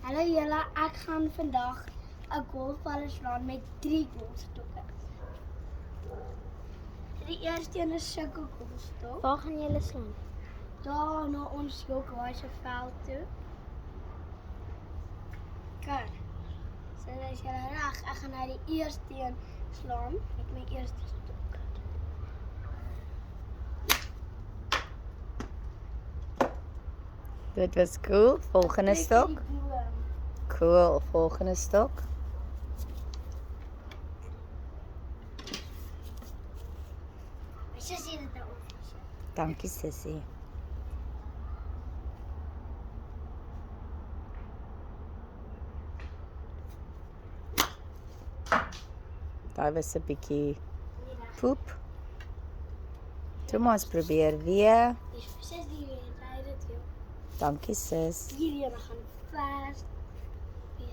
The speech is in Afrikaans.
Hallo julle, ek gaan vandag 'n golfbal slaan met 3 golfstokke. Die eerste een is sulke golfstok. Waar gaan julle slaan? Daar na ons Jokwaai se veld toe. Kyk. So as jy reg, ek gaan nou die eerste een slaan met my eerste stok. Dit was cool. Volgende stok. Cool. Volgende stok. My sussie het dit nou opgesit. Dankie sussie. Daar was 'n bietjie poep. Toe ons probeer weer. Die sis die weet, hy het dit jou. Dankie sis. Hierdie een gaan vers. Ja.